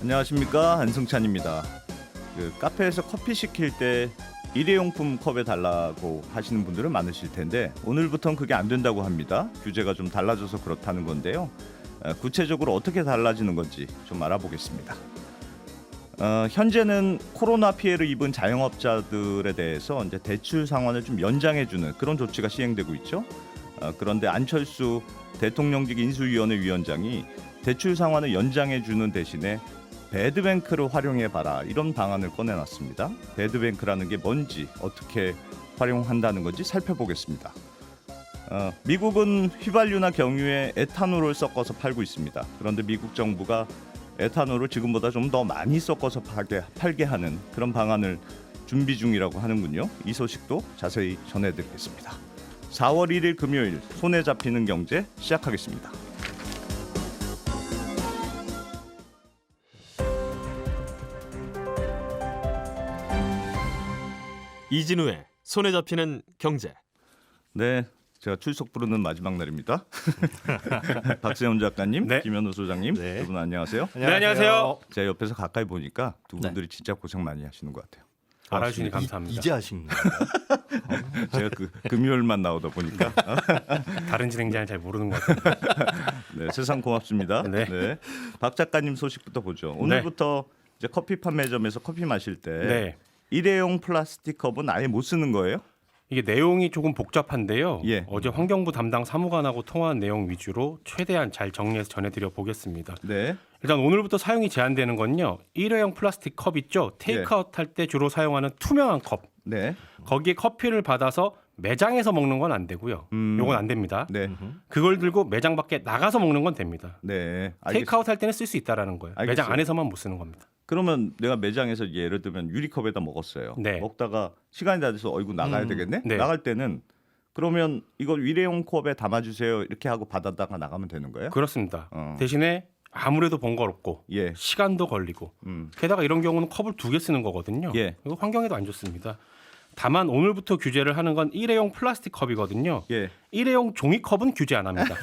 안녕하십니까, 한승찬입니다. 카페에서 커피 시킬 때 일회용품 컵에 달라고 하시는 분들은 많으실 텐데 오늘부터는 그게 안 된다고 합니다. 규제가 좀 달라져서 그렇다는 건데요. 구체적으로 어떻게 달라지는 건지 좀 알아보겠습니다. 현재는 코로나 피해를 입은 자영업자들에 대해서 이제 대출 상환을 좀 연장해주는 그런 조치가 시행되고 있죠. 그런데 안철수 대통령직 인수위원회 위원장이 대출 상환을 연장해주는 대신에 배드뱅크를 활용해봐라 이런 방안을 꺼내놨습니다. 배드뱅크라는 게 뭔지 어떻게 활용한다는 건지 살펴보겠습니다. 미국은 휘발유나 경유에 에탄올을 섞어서 팔고 있습니다. 그런데 미국 정부가 에탄올을 지금보다 좀 더 많이 섞어서 팔게 하는 그런 방안을 준비 중이라고 하는군요. 이 소식도 자세히 전해드리겠습니다. 4월 1일 금요일 손에 잡히는 경제 시작하겠습니다. 이진우의 손에 잡히는 경제. 네, 제가 출석 부르는 마지막 날입니다. 박세훈 작가님, 네. 김현우 소장님, 네. 두 분 안녕하세요. 네, 안녕하세요. 제가 옆에서 가까이 보니까 두 분들이 진짜 고생 많이 하시는 것 같아요. 알아주시니 감사합니다. 이제 하신 거예요? 제가 금요일만 나오다 보니까 다른 진행자는 잘 모르는 것 같아요. 네, 세상 고맙습니다. 네. 네. 박 작가님 소식부터 보죠. 오늘부터 이제 커피 판매점에서 커피 마실 때 네. 일회용 플라스틱 컵은 아예 못 쓰는 거예요? 이게 내용이 조금 복잡한데요. 예. 어제 환경부 담당 사무관하고 통화한 내용 위주로 최대한 잘 정리해서 전해드려 보겠습니다. 네. 일단 오늘부터 사용이 제한되는 건요. 일회용 플라스틱 컵 있죠. 테이크아웃 할 때 주로 사용하는 투명한 컵. 네. 거기에 커피를 받아서 매장에서 먹는 건 안 되고요. 요건 안 됩니다. 네. 그걸 들고 매장 밖에 나가서 먹는 건 됩니다. 네. 테이크아웃 할 때는 쓸 수 있다라는 거예요. 알겠어요. 매장 안에서만 못 쓰는 겁니다. 그러면 내가 매장에서 예를 들면 유리컵에다 먹었어요. 네. 먹다가 시간이 다 돼서 이거 나가야 되겠네. 네. 나갈 때는 그러면 이거 일회용 컵에 담아주세요 이렇게 하고 받아다가 나가면 되는 거예요? 그렇습니다. 어. 대신에 아무래도 번거롭고 예. 시간도 걸리고 게다가 이런 경우는 컵을 2개 쓰는 거거든요. 예. 이거 환경에도 안 좋습니다. 다만 오늘부터 규제를 하는 건 일회용 플라스틱 컵이거든요. 예. 일회용 종이컵은 규제 안 합니다.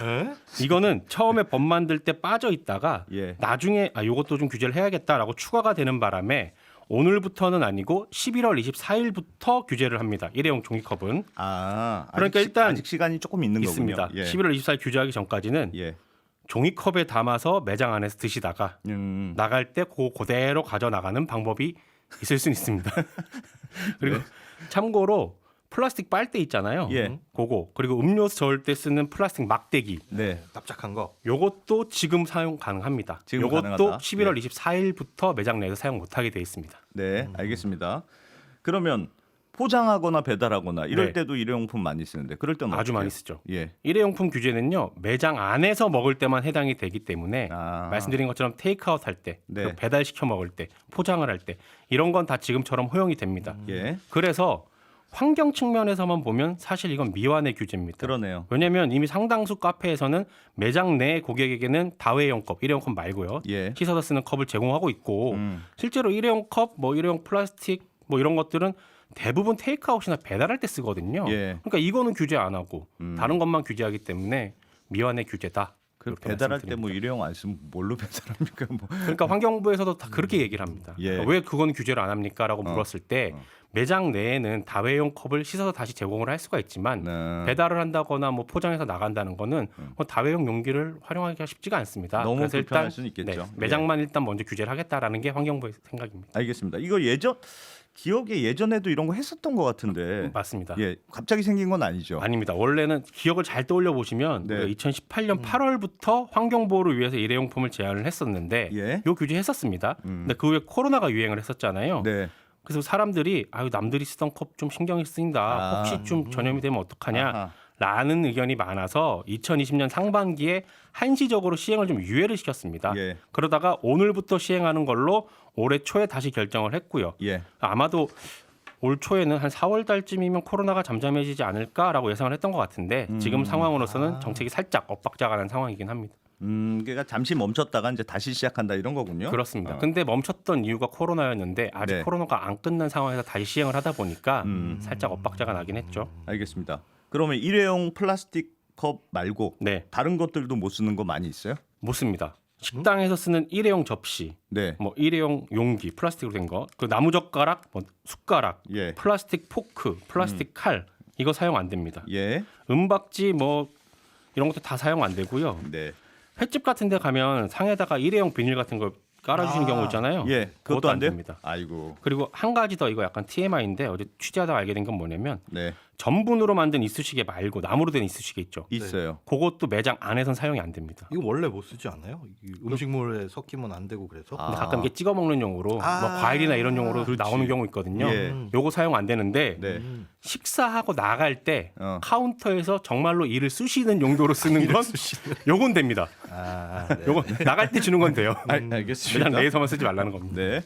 이거는 처음에 법 만들 때 빠져 있다가 예. 나중에 이것도 좀 규제를 해야겠다라고 추가가 되는 바람에 오늘부터는 아니고 11월 24일부터 규제를 합니다. 일회용 종이컵은. 그러니까 일단 아직 시간이 조금 있는 있습니다. 거군요. 예. 11월 24일 규제하기 전까지는 예. 종이컵에 담아서 매장 안에서 드시다가 나갈 때 그대로 가져나가는 방법이 있을 수는 있습니다. 그리고 참고로 플라스틱 빨대 있잖아요. 예. 그거 그리고 음료수 저을 때 쓰는 플라스틱 막대기. 네. 납작한 거. 요것도 지금 사용 가능합니다. 지금 요것도 가능하다. 11월 24일부터 매장 내에서 사용 못하게 돼 있습니다. 네, 알겠습니다. 그러면 포장하거나 배달하거나 이럴 네. 때도 일회용품 많이 쓰는데 그럴 때는 아주 어떻게 많이 해요? 쓰죠. 예. 일회용품 규제는요. 매장 안에서 먹을 때만 해당이 되기 때문에 말씀드린 것처럼 테이크아웃 할 때, 네. 그 배달시켜 먹을 때, 포장을 할 때 이런 건 다 지금처럼 허용이 됩니다. 예. 그래서 환경 측면에서만 보면 사실 이건 미완의 규제입니다. 그러네요. 왜냐하면 이미 상당수 카페에서는 매장 내 고객에게는 다회용 컵, 일회용 컵 말고요. 예. 씻어서 쓰는 컵을 제공하고 있고 실제로 일회용 컵, 일회용 플라스틱 이런 것들은 대부분 테이크아웃이나 배달할 때 쓰거든요. 예. 그러니까 이거는 규제 안 하고 다른 것만 규제하기 때문에 미완의 규제다. 그 이렇게 배달할 때 말씀드립니다. 일회용 안 쓰면 뭘로 배달합니까? 그러니까 환경부에서도 다 그렇게 얘기를 합니다. 예. 그러니까 왜 그건 규제를 안 합니까?라고 물었을 때 매장 내에는 다회용 컵을 씻어서 다시 제공을 할 수가 있지만 네. 배달을 한다거나 포장해서 나간다는 거는 다회용 용기를 활용하기가 쉽지가 않습니다. 너무 그래서 불편할 일단 수는 있겠죠. 매장만 일단 먼저 규제를 하겠다라는 게 환경부의 생각입니다. 알겠습니다. 이거 기억에 예전에도 이런 거 했었던 것 같은데. 맞습니다. 예, 갑자기 생긴 건 아니죠. 아닙니다. 원래는 기억을 잘 떠올려 보시면 네. 2018년 8월부터 환경보호를 위해서 일회용품을 제한을 했었는데 예. 요 규제 했었습니다. 근데 그 후에 코로나가 유행을 했었잖아요. 네. 그래서 사람들이 남들이 쓰던 컵 좀 신경이 쓰인다. 혹시 좀 전염이 되면 어떡하냐. 아하. 라는 의견이 많아서 2020년 상반기에 한시적으로 시행을 좀 유예를 시켰습니다. 예. 그러다가 오늘부터 시행하는 걸로 올해 초에 다시 결정을 했고요. 예. 아마도 올 초에는 한 4월 달쯤이면 코로나가 잠잠해지지 않을까라고 예상을 했던 것 같은데 지금 상황으로서는 정책이 살짝 엇박자가 난 상황이긴 합니다. 그러니까 잠시 멈췄다가 이제 다시 시작한다 이런 거군요. 그렇습니다. 근데 멈췄던 이유가 코로나였는데 아직 네. 코로나가 안 끝난 상황에서 다시 시행을 하다 보니까 살짝 엇박자가 나긴 했죠. 알겠습니다. 그러면 일회용 플라스틱 컵 말고 네, 다른 것들도 못 쓰는 거 많이 있어요? 못 씁니다. 식당에서 쓰는 일회용 접시, 네. 뭐 일회용 용기, 플라스틱으로 된 거, 그 나무 젓가락, 뭐 숟가락, 예. 플라스틱 포크, 플라스틱 칼 이거 사용 안 됩니다. 예. 은박지 뭐 이런 것도 다 사용 안 되고요. 네. 횟집 같은 데 가면 상에다가 일회용 비닐 같은 거 깔아주시는 경우 있잖아요. 예. 그것도 안 돼요? 됩니다. 아이고. 그리고 한 가지 더 이거 약간 TMI인데 어제 취재하다가 알게 된 건 뭐냐면 네. 전분으로 만든 이쑤시개 말고 나무로 된 이쑤시개 있죠. 있어요. 그것도 매장 안에선 사용이 안 됩니다. 이거 원래 못 쓰지 않아요? 음식물에 섞이면 안 되고 그래서. 아. 근데 가끔 이게 찍어 먹는 용으로 아. 뭐 과일이나 이런 용으로 그렇지. 나오는 경우 있거든요. 예. 요거 사용 안 되는데 네. 식사하고 나갈 때 어. 카운터에서 정말로 이를 쑤시는 용도로 쓰는 건 요건 됩니다. 네. 요건 나갈 때 주는 건 돼요. 알겠습니다. 매장 내에서만 쓰지 말라는 겁니다. 네.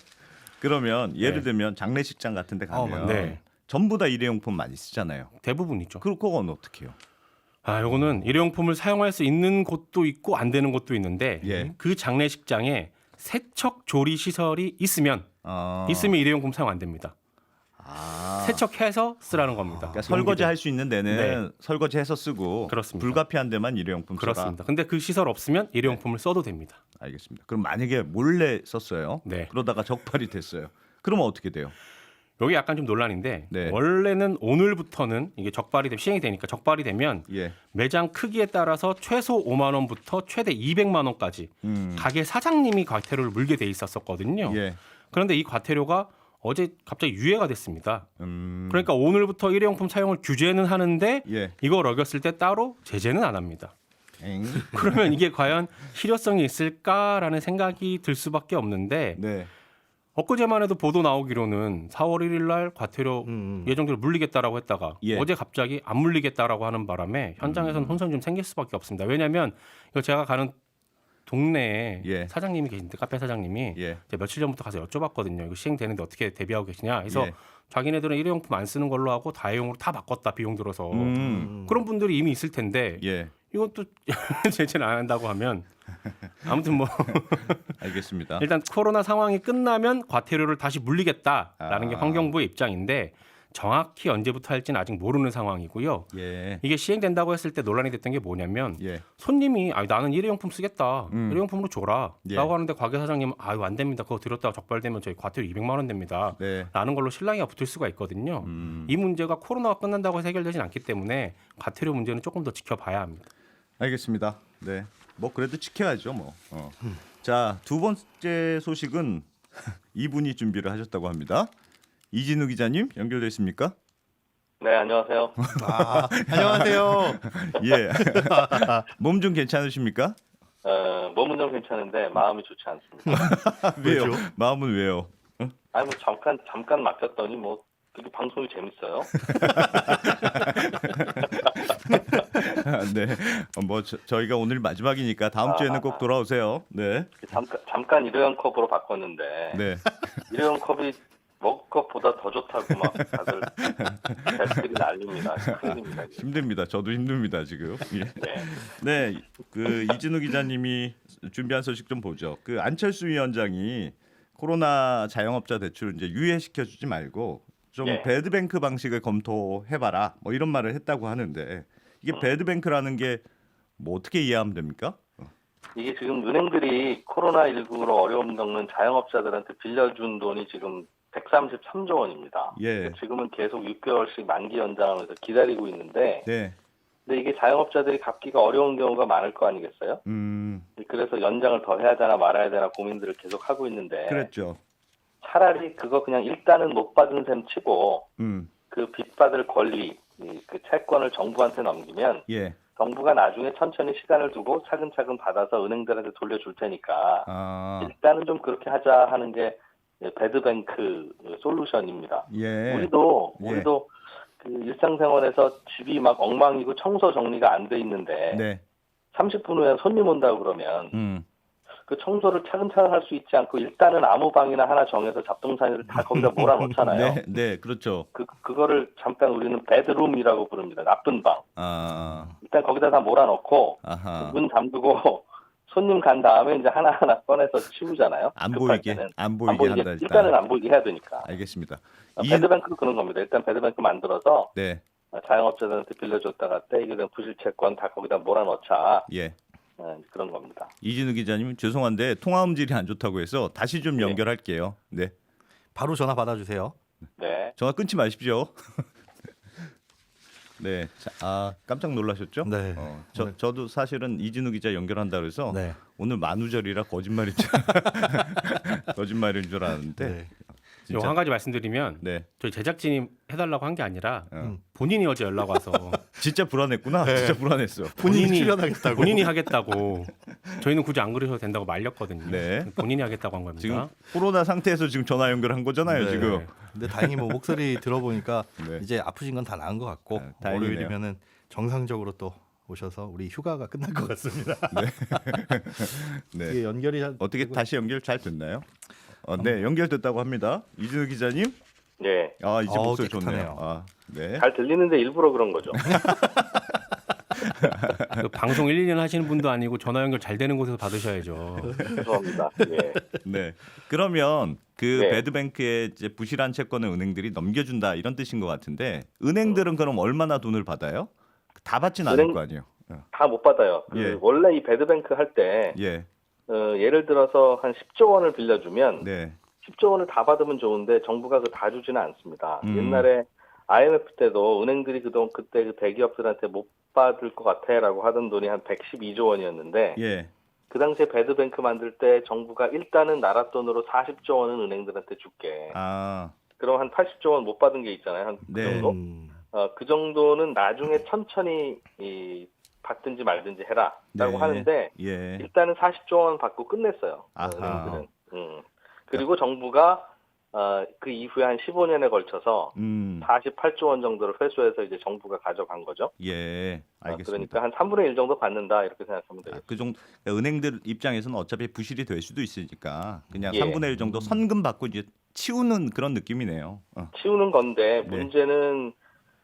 그러면 예를 네. 들면 장례식장 같은 데 가면 네. 전부 다 일회용품 많이 쓰잖아요. 대부분이죠. 그건 어떻게 해요? 요거는 일회용품을 사용할 수 있는 곳도 있고 안 되는 곳도 있는데 예. 그 장례식장에 세척 조리 시설이 있으면 아. 일회용품 사용 안 됩니다. 아. 세척해서 쓰라는 겁니다. 그러니까 설거지 할 수 있는 데는 네. 설거지해서 쓰고 그렇습니다. 불가피한 데만 일회용품 써라. 그렇습니다. 근데 그 시설 없으면 일회용품을 써도 됩니다. 알겠습니다. 그럼 만약에 몰래 썼어요. 네. 그러다가 적발이 됐어요. 그러면 어떻게 돼요? 여기 약간 좀 논란인데 네. 원래는 오늘부터는 이게 시행이 되니까 적발이 되면 예. 매장 크기에 따라서 최소 5만 원부터 최대 200만 원까지 가게 사장님이 과태료를 물게 돼 있었거든요. 예. 그런데 이 과태료가 어제 갑자기 유예가 됐습니다. 그러니까 오늘부터 일회용품 사용을 규제는 하는데 예. 이걸 어겼을 때 따로 제재는 안 합니다. 그러면 이게 과연 실효성이 있을까라는 생각이 들 수밖에 없는데 네. 엊그제만 해도 보도 나오기로는 4월 1일 날 과태료 예정대로 물리겠다라고 했다가 예. 어제 갑자기 안 물리겠다라고 하는 바람에 현장에서는 혼선이 좀 생길 수밖에 없습니다. 왜냐하면 이거 제가 가는 동네에 예. 사장님이 계신데 카페 사장님이 예. 제가 며칠 전부터 가서 여쭤봤거든요. 이거 시행되는데 어떻게 대비하고 계시냐. 그래서 예. 자기네들은 일회용품 안 쓰는 걸로 하고 다회용으로 다 바꿨다 비용 들어서 그런 분들이 이미 있을 텐데 예. 이건 또 제재를 안 한다고 하면 아무튼 뭐 알겠습니다. 일단 코로나 상황이 끝나면 과태료를 다시 물리겠다라는 게 아. 환경부의 입장인데 정확히 언제부터 할지는 아직 모르는 상황이고요. 예. 이게 시행된다고 했을 때 논란이 됐던 게 뭐냐면 예. 손님이 나는 일회용품 쓰겠다. 일회용품으로 줘라. 예. 라고 하는데 가게 사장님은 이거 안 됩니다. 그거 드렸다가 적발되면 저희 과태료 200만 원 됩니다. 네. 라는 걸로 실랑이가 붙을 수가 있거든요. 이 문제가 코로나가 끝난다고 해서 해결되진 않기 때문에 과태료 문제는 조금 더 지켜봐야 합니다. 알겠습니다. 네. 뭐 그래도 지켜야죠, 뭐. 자, 두 번째 소식은 이분이 준비를 하셨다고 합니다. 이진우 기자님 연결돼 있습니까? 네, 안녕하세요. 안녕하세요. 예. 몸 좀 괜찮으십니까? 몸은 좀 괜찮은데 마음이 좋지 않습니다. 왜요? 왜죠? 마음은 왜요? 아니 뭐 잠깐 맡겼더니 뭐 되게 방송이 재밌어요. 네. 뭐 저희가 오늘 마지막이니까 다음 주에는 꼭 돌아오세요. 네. 잠깐 일회용 컵으로 바꿨는데 네. 일회용 컵이 먹컵보다 더 좋다고 막 다들 댓글이 난립니다. 큰일입니다. 이게. 힘듭니다. 저도 힘듭니다 지금. 예. 네. 네, 그 이진우 기자님이 준비한 소식 좀 보죠. 그 안철수 위원장이 코로나 자영업자 대출 이제 유예시켜 주지 말고 좀 예. 배드뱅크 방식을 검토해봐라. 뭐 이런 말을 했다고 하는데 이게 배드뱅크라는 게 뭐 어떻게 이해하면 됩니까? 이게 지금 은행들이 코로나19로 어려움 겪는 자영업자들한테 빌려준 돈이 지금 133조 원입니다. 예. 지금은 계속 6개월씩 만기 연장하면서 기다리고 있는데 네. 근데 이게 자영업자들이 갚기가 어려운 경우가 많을 거 아니겠어요? 그래서 연장을 더 해야 되나 말아야 되나 고민들을 계속 하고 있는데 그랬죠. 차라리 그거 그냥 일단은 못 받은 셈 치고 그 빚받을 권리, 그 채권을 정부한테 넘기면 예. 정부가 나중에 천천히 시간을 두고 차근차근 받아서 은행들한테 돌려줄 테니까 일단은 좀 그렇게 하자 하는 게 배드뱅크 솔루션입니다. 예. 우리도 예. 그 일상생활에서 집이 막 엉망이고 청소 정리가 안 돼 있는데 네. 30분 후에 손님 온다고 그러면 그 청소를 차근차근 할 수 있지 않고 일단은 아무 방이나 하나 정해서 잡동사니를 다 거기다 몰아놓잖아요. 네, 네, 그렇죠. 그거를 잠깐 우리는 배드룸이라고 부릅니다. 나쁜 방. 아, 일단 거기다 다 몰아넣고 아하. 문 잠그고 손님 간 다음에 이제 하나하나 꺼내서 치우잖아요. 안 급할 보이게, 때는. 안 보이게 한다 일단. 일단은 안 보이게 해야 되니까. 알겠습니다. 배드뱅크도 그런 겁니다. 일단 배드뱅크 만들어서 네, 자영업자들한테 빌려줬다가 떼이게 된 부실채권 다 거기다 몰아넣자. 예, 그런 겁니다. 이진우 기자님 죄송한데 통화 음질이 안 좋다고 해서 다시 좀 연결할게요. 네. 바로 전화 받아주세요. 네. 전화 끊지 마십시오. 네. 자, 깜짝 놀라셨죠? 네. 저도 사실은 이진우 기자 연결한다 그래서 네. 오늘 만우절이라 거짓말인 줄 알았는데. 네. 요 한 가지 말씀드리면 네. 저희 제작진이 해달라고 한 게 아니라 어. 본인이 어제 연락 와서 진짜 불안했구나. 진짜 불안했어. 본인이 출연하겠다고. 본인이 하겠다고 저희는 굳이 안 그러셔도 된다고 말렸거든요. 네. 본인이 하겠다고 한 겁니다. 지금 코로나 상태에서 지금 전화 연결한 거잖아요. 네. 지금. 근데 다행히 뭐 목소리 들어보니까 네. 이제 아프신 건 다 나은 것 같고 다행이네요. 월요일이면은 정상적으로 또 오셔서 우리 휴가가 끝날 것 같습니다. 네. 이게 연결이 어떻게 다시 연결 잘 됐나요? 네, 연결됐다고 합니다. 이진우 기자님. 네. 이제 목소리 깨끗하네요. 좋네요. 네. 잘 들리는데 일부러 그런 거죠. 그 방송 1, 2년 하시는 분도 아니고 전화 연결 잘 되는 곳에서 받으셔야죠. 죄송합니다. 예. 네. 그러면 그 네. 배드뱅크의 이제 부실한 채권을 은행들이 넘겨준다 이런 뜻인 것 같은데 은행들은 그럼 얼마나 돈을 받아요? 다 받지는 않을 거 아니에요. 다 못 받아요. 예. 원래 이 배드뱅크 할 때 예. 예를 들어서 한 10조 원을 빌려주면 네. 10조 원을 다 받으면 좋은데 정부가 그 다 주지는 않습니다. 옛날에 IMF 때도 은행들이 그때 그 대기업들한테 못 받을 것 같아라고 하던 돈이 한 112조 원이었는데 예. 그 당시에 배드뱅크 만들 때 정부가 일단은 나라 돈으로 40조 원은 은행들한테 줄게. 그럼 한 80조 원 못 받은 게 있잖아요. 한 그 네. 정도? 그 정도는 나중에 천천히 받든지 말든지 해라라고 네. 하는데 예. 일단은 40조 원 받고 끝냈어요. 아하. 은행들은. 그리고 정부가 그 이후에 한 15년에 걸쳐서 48조 원 정도를 회수해서 이제 정부가 가져간 거죠. 예. 알겠습니다. 그러니까 한 3분의 1 정도 받는다 이렇게 생각하면 되겠습니다. 그 정도 그러니까 은행들 입장에서는 어차피 부실이 될 수도 있으니까 그냥 예. 3분의 1 정도 선금 받고 이제 치우는 그런 느낌이네요. 치우는 건데 네. 문제는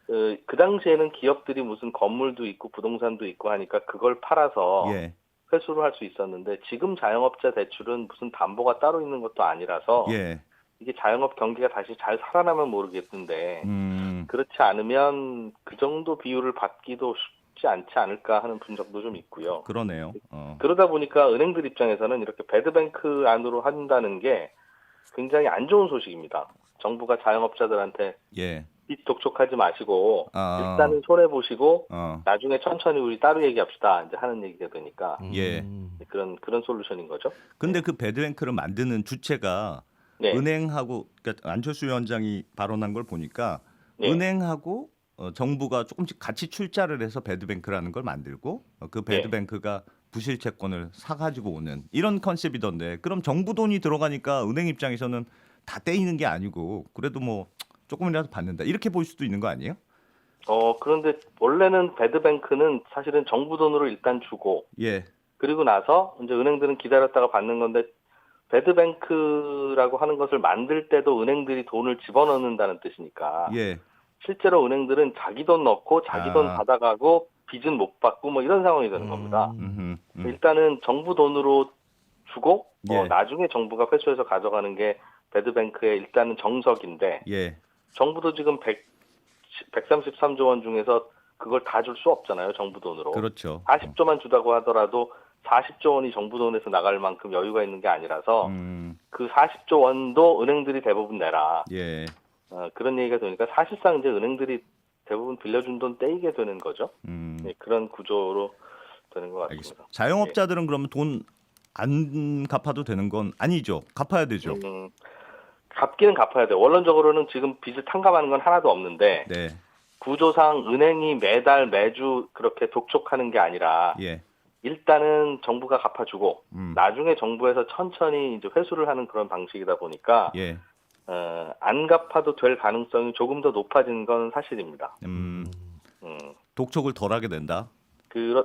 그 당시에는 기업들이 무슨 건물도 있고 부동산도 있고 하니까 그걸 팔아서 예. 회수를 할 수 있었는데 지금 자영업자 대출은 무슨 담보가 따로 있는 것도 아니라서 예. 이게 자영업 경기가 다시 잘 살아나면 모르겠는데 그렇지 않으면 그 정도 비율을 받기도 쉽지 않지 않을까 하는 분석도 좀 있고요. 그러네요. 그러다 보니까 은행들 입장에서는 이렇게 배드뱅크 안으로 한다는 게 굉장히 안 좋은 소식입니다. 정부가 자영업자들한테 예. 빚 독촉하지 마시고 일단은 일단은 손해 보시고 어. 나중에 천천히 우리 따로 얘기합시다. 이제 하는 얘기가 되니까 예. 그런 솔루션인 거죠. 근데 그 배드뱅크를 만드는 주체가 네. 은행하고 그러니까 안철수 위원장이 발언한 걸 보니까 네. 은행하고 정부가 조금씩 같이 출자를 해서 배드뱅크라는 걸 만들고 그 배드뱅크가 부실 채권을 사가지고 오는 이런 컨셉이던데 그럼 정부 돈이 들어가니까 은행 입장에서는 다 떼이는 게 아니고 그래도 뭐 조금이라도 받는다 이렇게 볼 수도 있는 거 아니에요? 그런데 원래는 배드뱅크는 사실은 정부 돈으로 일단 주고 예. 그리고 나서 이제 은행들은 기다렸다가 받는 건데 배드뱅크라고 하는 것을 만들 때도 은행들이 돈을 집어넣는다는 뜻이니까 예. 실제로 은행들은 자기 돈 넣고 자기 돈 받아가고 빚은 못 받고 뭐 이런 상황이 되는 겁니다. 일단은 정부 돈으로 주고 예. 나중에 정부가 회수해서 가져가는 게 배드뱅크의 일단은 정석인데 예. 정부도 지금 133조 원 중에서 그걸 다 줄 수 없잖아요. 정부 돈으로. 그렇죠. 40조만 주다고 하더라도 40조 원이 정부 돈에서 나갈 만큼 여유가 있는 게 아니라서 그 40조 원도 은행들이 대부분 내라. 예. 그런 얘기가 되니까 사실상 이제 은행들이 대부분 빌려준 돈 떼이게 되는 거죠. 네, 그런 구조로 되는 것 같습니다. 알겠습니다. 자영업자들은 그러면 돈 안 갚아도 되는 건 아니죠. 갚아야 되죠. 갚기는 갚아야 돼요. 원론적으로는 지금 빚을 탕감하는 건 하나도 없는데 네. 구조상 은행이 매달 매주 그렇게 독촉하는 게 아니라 예. 일단은 정부가 갚아주고 나중에 정부에서 천천히 이제 회수를 하는 그런 방식이다 보니까 예. 안 갚아도 될 가능성이 조금 더 높아진 건 사실입니다. 독촉을 덜 하게 된다.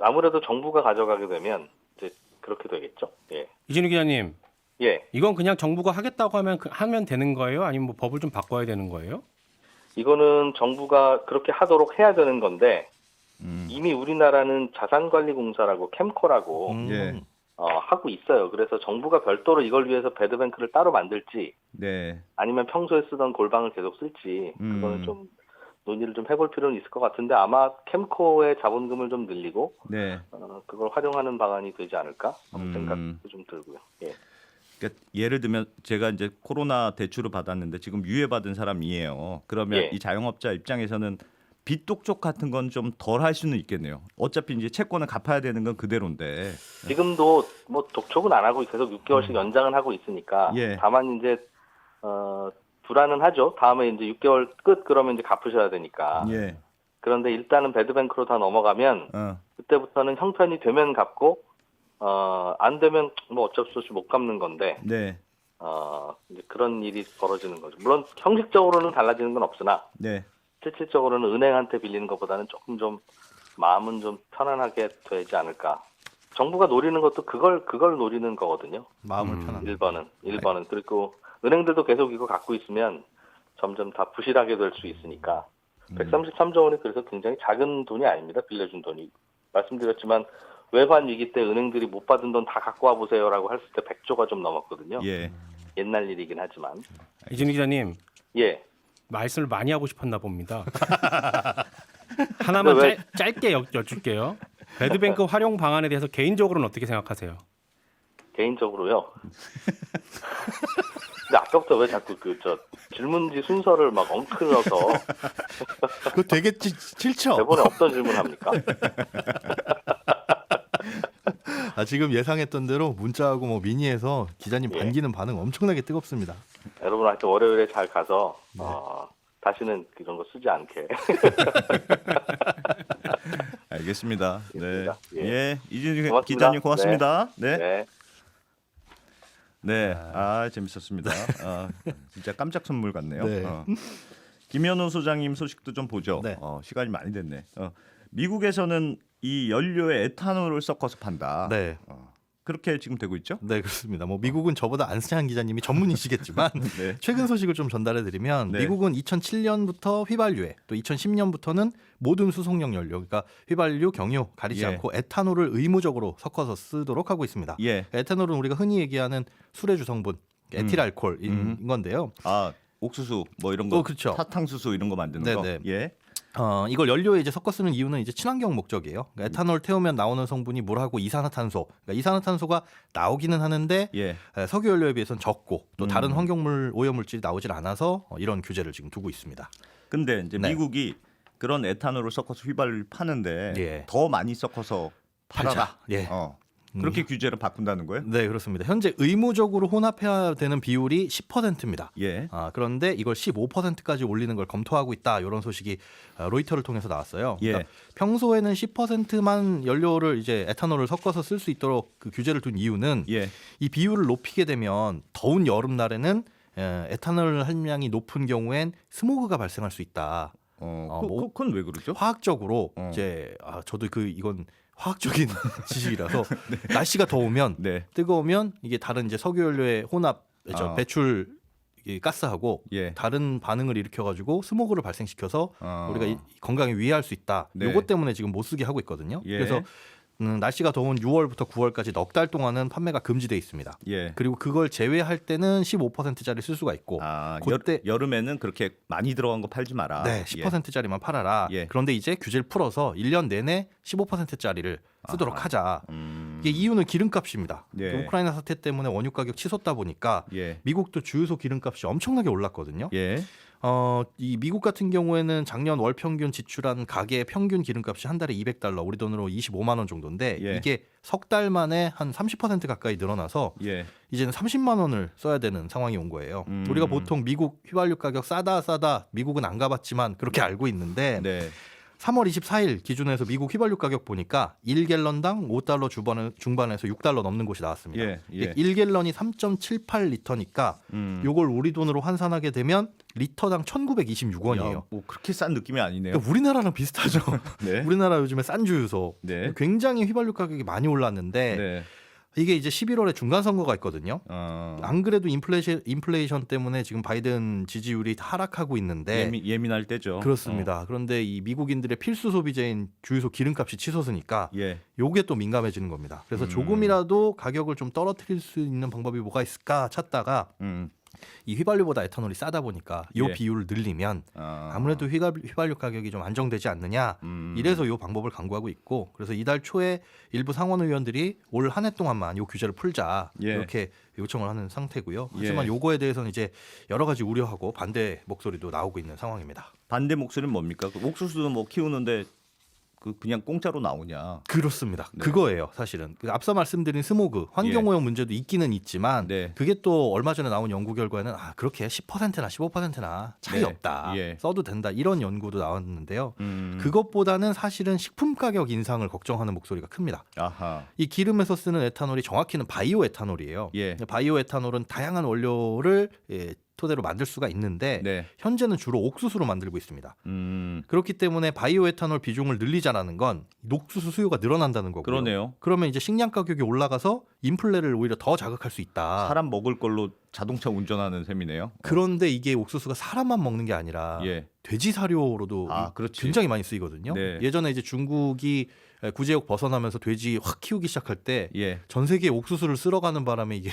아무래도 정부가 가져가게 되면 이제 그렇게 되겠죠. 예. 이진우 기자님, 예. 이건 그냥 정부가 하겠다고 하면 되는 거예요? 아니면 뭐 법을 좀 바꿔야 되는 거예요? 이거는 정부가 그렇게 하도록 해야 되는 건데 이미 우리나라는 자산관리공사라고 캠코라고 예. 하고 있어요. 그래서 정부가 별도로 이걸 위해서 배드뱅크를 따로 만들지 네. 아니면 평소에 쓰던 골방을 계속 쓸지 그거는 좀 논의를 좀 해볼 필요는 있을 것 같은데 아마 캠코의 자본금을 좀 늘리고 네. 그걸 활용하는 방안이 되지 않을까 하는 음. 생각도 좀 들고요. 예. 그러니까 예를 들면 제가 이제 코로나 대출을 받았는데 지금 유예받은 사람이에요. 그러면 예. 이 자영업자 입장에서는 빚 독촉 같은 건 좀 덜 할 수는 있겠네요. 어차피 이제 채권을 갚아야 되는 건 그대로인데. 지금도 뭐 독촉은 안 하고 계속 6개월씩 연장은 하고 있으니까 예. 다만 이제 불안은 하죠. 다음에 이제 6개월 끝 그러면 이제 갚으셔야 되니까. 예. 그런데 일단은 배드뱅크로 다 넘어가면 그때부터는 형편이 되면 갚고 안 되면 뭐 어쩔 수 없이 못 갚는 건데 네. 이제 그런 일이 벌어지는 거죠. 물론 형식적으로는 달라지는 건 없으나 네. 실질적으로는 은행한테 빌리는 것보다는 조금 좀 마음은 좀 편안하게 되지 않을까. 정부가 노리는 것도 그걸 노리는 거거든요. 마음을 편한. 1번은. 그리고 은행들도 계속 이거 갖고 있으면 점점 다 부실하게 될 수 있으니까 133조 원이 그래서 굉장히 작은 돈이 아닙니다. 빌려준 돈이. 말씀드렸지만 외환 위기 때 은행들이 못 받은 돈 다 갖고 와 보세요라고 했을 때 100조가 좀 넘었거든요. 예. 옛날 일이긴 하지만. 이진우 기자님 예. 말씀을 많이 하고 싶었나 봅니다. 하나만 왜? 짧게 여쭐게요. 배드뱅크 활용 방안에 대해서 개인적으로는 어떻게 생각하세요? 개인적으로요. 근데 아까부터 왜 자꾸 질문지 순서를 막 엉클어서 그거 되게 싫죠. 대본에 없던 질문 합니까? 지금 예상했던 대로 문자하고 뭐 미니에서 기자님 예. 반기는 반응 엄청나게 뜨겁습니다. 여러분 하여튼 월요일에 잘 가서 다시는 이런 거 쓰지 않게. 알겠습니다. 네. 알겠습니다. 예. 예. 이진우 고맙습니다. 기자님 고맙습니다. 네. 네. 네. 재밌었습니다. 진짜 깜짝 선물 같네요. 네. 김현우 소장님 소식도 좀 보죠. 네. 시간이 많이 됐네. 미국에서는 이 연료에 에탄올을 섞어서 판다. 네. 그렇게 지금 되고 있죠? 네, 그렇습니다. 뭐 미국은 저보다 안승찬 기자님이 전문이시겠지만 네. 최근 소식을 좀 전달해 드리면 네. 미국은 2007년부터 휘발유에 또 2010년부터는 모든 수송용 연료 그러니까 휘발유, 경유 가리지 예. 않고 에탄올을 의무적으로 섞어서 쓰도록 하고 있습니다. 예. 에탄올은 우리가 흔히 얘기하는 술의 주성분 에틸알코올인 건데요. 옥수수 뭐 이런 거, 그렇죠. 사탕수수 이런 거 만드는 거. 네네. 예. 이걸 연료에 이제 섞어 쓰는 이유는 이제 친환경 목적이에요. 그러니까 에탄올 태우면 나오는 성분이 물하고 이산화탄소. 그러니까 이산화탄소가 나오기는 하는데 예. 석유 연료에 비해서는 적고 또 다른 환경물 오염물질이 나오질 않아서 이런 규제를 지금 두고 있습니다. 근데 이제 네. 미국이 그런 에탄올을 섞어서 휘발유를 파는데 예. 더 많이 섞어서 팔아라. 팔자. 예. 그렇게 규제를 바꾼다는 거예요? 네, 그렇습니다. 현재 의무적으로 혼합해야 되는 비율이 10%입니다. 예. 그런데 이걸 15%까지 올리는 걸 검토하고 있다. 이런 소식이 로이터를 통해서 나왔어요. 예. 그러니까 평소에는 10%만 연료를 이제 에탄올을 섞어서 쓸 수 있도록 그 규제를 둔 이유는 예. 이 비율을 높이게 되면 더운 여름날에는 에탄올 함량이 높은 경우엔 스모그가 발생할 수 있다. 그건 왜 그러죠? 화학적으로 이제 저도 이건 화학적인 지식이라서 날씨가 더우면 네. 뜨거우면 이게 다른 이제 석유 연료의 혼합 배출 이게 가스하고 예. 다른 반응을 일으켜가지고 스모그를 발생시켜서 우리가 건강에 위해할 수 있다. 네. 이것 때문에 지금 못 쓰게 하고 있거든요. 예. 그래서 날씨가 더운 6월부터 9월까지 넉 달 동안은 판매가 금지돼 있습니다. 예. 그리고 그걸 제외할 때는 15%짜리 쓸 수가 있고 그때 여름에는 그렇게 많이 들어간 거 팔지 마라. 네, 10%짜리만 팔아라. 예. 그런데 이제 규제를 풀어서 1년 내내 15%짜리를 쓰도록 하자. 이게 이유는 기름값입니다. 예. 우크라이나 사태 때문에 원유 가격 치솟다 보니까 예. 미국도 주유소 기름값이 엄청나게 올랐거든요. 예. 이 미국 같은 경우에는 작년 월 평균 지출한 가계 평균 기름값이 한 달에 $200, 우리 돈으로 25만 원 정도인데 예. 이게 석 달 만에 한 30% 가까이 늘어나서 예. 이제는 30만 원을 써야 되는 상황이 온 거예요. 우리가 보통 미국 휘발유 가격 싸다 미국은 안 가봤지만 그렇게 알고 있는데 네. 3월 24일 기준에서 미국 휘발유 가격 보니까 1갤런당 $5 중반에서 $6 넘는 곳이 나왔습니다. 예, 예. 1갤런이 3.78리터니까 요걸 우리 돈으로 환산하게 되면 리터당 1,926원이에요. 야, 뭐 그렇게 싼 느낌이 아니네요. 그러니까 우리나라랑 비슷하죠. 네. 우리나라 요즘에 싼 주유소 네. 굉장히 휘발유 가격이 많이 올랐는데 네. 이게 이제 11월에 중간 선거가 있거든요. 어, 안 그래도 인플레이션 때문에 지금 바이든 지지율이 하락하고 있는데 예민할 때죠. 그렇습니다. 그런데 이 미국인들의 필수 소비재인 주유소 기름값이 치솟으니까 예. 요게 또 민감해지는 겁니다. 그래서 조금이라도 가격을 좀 떨어뜨릴 수 있는 방법이 뭐가 있을까 찾다가 이 휘발유보다 에탄올이 싸다 보니까 이 예. 비율을 늘리면 아무래도 휘발유 가격이 좀 안정되지 않느냐. 이래서 이 방법을 강구하고 있고 그래서 이달 초에 일부 상원 의원들이 올 한 해 동안만 이 규제를 풀자 예. 이렇게 요청을 하는 상태고요. 예. 하지만 요거에 대해서는 이제 여러 가지 우려하고 반대 목소리도 나오고 있는 상황입니다. 반대 목소리는 뭡니까? 그 옥수수도 뭐 키우는데 그냥 공짜로 나오냐? 그렇습니다. 네. 그거예요, 사실은. 앞서 말씀드린 스모그, 환경오염 문제도 있기는 있지만 네. 그게 또 얼마 전에 나온 연구 결과에는 그렇게 10%나 15%나 차이 네. 없다. 예. 써도 된다. 이런 연구도 나왔는데요. 음. 그것보다는 사실은 식품 가격 인상을 걱정하는 목소리가 큽니다. 아하. 이 기름에서 쓰는 에탄올이 정확히는 바이오 에탄올이에요. 예. 바이오 에탄올은 다양한 원료를 토대로 만들 수가 있는데 네. 현재는 주로 옥수수로 만들고 있습니다. 음. 그렇기 때문에 바이오 에탄올 비중을 늘리자라는 건 옥수수 수요가 늘어난다는 거고요. 그러네요. 그러면 이제 식량 가격이 올라가서 인플레를 오히려 더 자극할 수 있다. 사람 먹을 걸로 자동차 운전하는 셈이네요. 그런데 이게 옥수수가 사람만 먹는 게 아니라 예. 돼지 사료로도 그렇지. 굉장히 많이 쓰이거든요. 네. 예전에 이제 중국이 구제역 벗어나면서 돼지 확 키우기 시작할 때 전 예. 세계에 옥수수를 쓸어가는 바람에 이게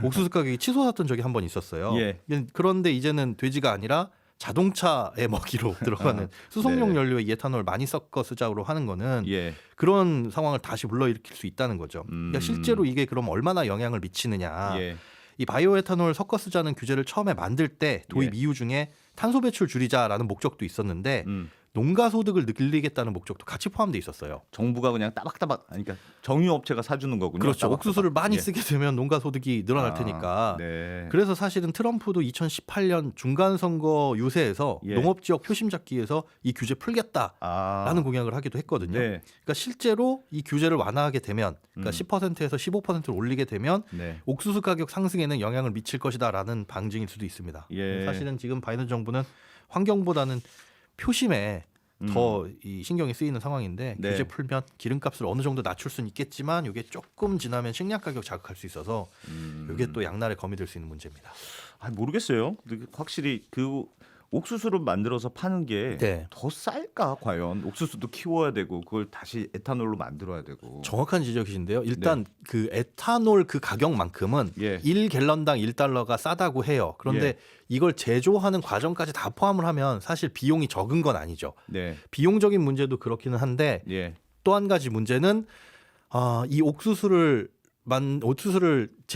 옥수수 가격이 치솟았던 적이 한 번 있었어요. 예. 그런데 이제는 돼지가 아니라 자동차의 먹이로 들어가는 수송용 네. 연료에 에탄올 많이 섞어 쓰자고 하는 거는 예. 그런 상황을 다시 불러일으킬 수 있다는 거죠. 그러니까 실제로 이게 그럼 얼마나 영향을 미치느냐. 예. 이 바이오 에탄올 섞어 쓰자는 규제를 처음에 만들 때 도입 예. 이유 중에 탄소 배출 줄이자라는 목적도 있었는데 음. 농가 소득을 늘리겠다는 목적도 같이 포함돼 있었어요. 정부가 그냥 따박따박 그러니까 정유업체가 사주는 거군요. 그렇죠. 따박따박. 옥수수를 많이 예. 쓰게 되면 농가 소득이 늘어날 테니까. 네. 그래서 사실은 트럼프도 2018년 중간 선거 유세에서 예. 농업 지역 표심 잡기에서 이 규제 풀겠다라는 아. 공약을 하기도 했거든요. 네. 그러니까 실제로 이 규제를 완화하게 되면, 그러니까 10%에서 15%를 올리게 되면 네. 옥수수 가격 상승에는 영향을 미칠 것이다라는 방증일 수도 있습니다. 예. 사실은 지금 바이든 정부는 환경보다는 표심에 더 이 신경이 쓰이는 상황인데 네. 규제 풀면 기름값을 어느 정도 낮출 수는 있겠지만 이게 조금 지나면 식량 가격 자극할 수 있어서 이게 또 양날의 검이 될 수 있는 문제입니다. 모르겠어요. 근데 확실히 그 옥수수를 만들어서 파는 게 더 네. 쌀까 과연? 옥수수도 키워야 되고 그걸 다시 에탄올로 만들어야 되고. 정확한 지적이신데요. 일단 그 에탄올 그 가격만큼은 예. 1갤런당 1달러가 싸다고 해요. 그런데 예. 이걸 제조하는 과정까지 다 포함을 하면 사실 비용이 적은 건 아니죠. 네. 비용적인 문제도 그렇기는 한데 예. 또 한 가지 문제는 이 옥수수를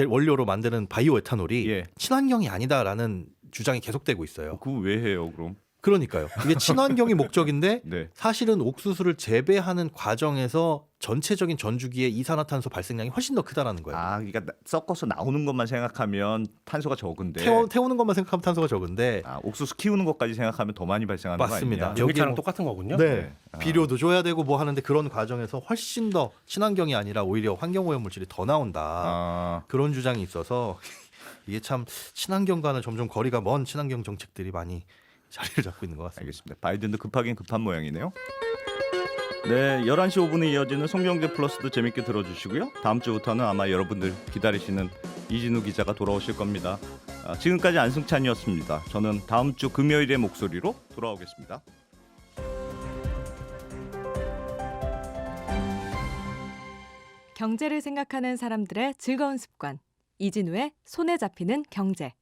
원료로 만드는 바이오 에탄올이 예. 친환경이 아니다라는 주장이 계속되고 있어요. 그거 왜 해요, 그럼? 그러니까요. 이게 친환경이 목적인데 네. 사실은 옥수수를 재배하는 과정에서 전체적인 전주기의 이산화탄소 발생량이 훨씬 더 크다라는 거예요. 그러니까 섞어서 나오는 것만 생각하면 탄소가 적은데. 태우는 것만 생각하면 탄소가 적은데 옥수수 키우는 것까지 생각하면 더 많이 발생하는 맞습니다. 거 아니냐? 전기차랑 뭐- 똑같은 거군요. 네. 비료도 줘야 되고 뭐 하는데 그런 과정에서 훨씬 더 친환경이 아니라 오히려 환경오염 물질이 더 나온다. 그런 주장이 있어서 이게 참 친환경과는 점점 거리가 먼 친환경 정책들이 많이 자리를 잡고 있는 것 같습니다. 알겠습니다. 바이든도 급하긴 급한 모양이네요. 네, 11시 5분에 이어지는 송경제 플러스도 재밌게 들어주시고요. 다음 주부터는 아마 여러분들 기다리시는 이진우 기자가 돌아오실 겁니다. 지금까지 안승찬이었습니다. 저는 다음 주 금요일의 목소리로 돌아오겠습니다. 경제를 생각하는 사람들의 즐거운 습관. 이진우의 손에 잡히는 경제.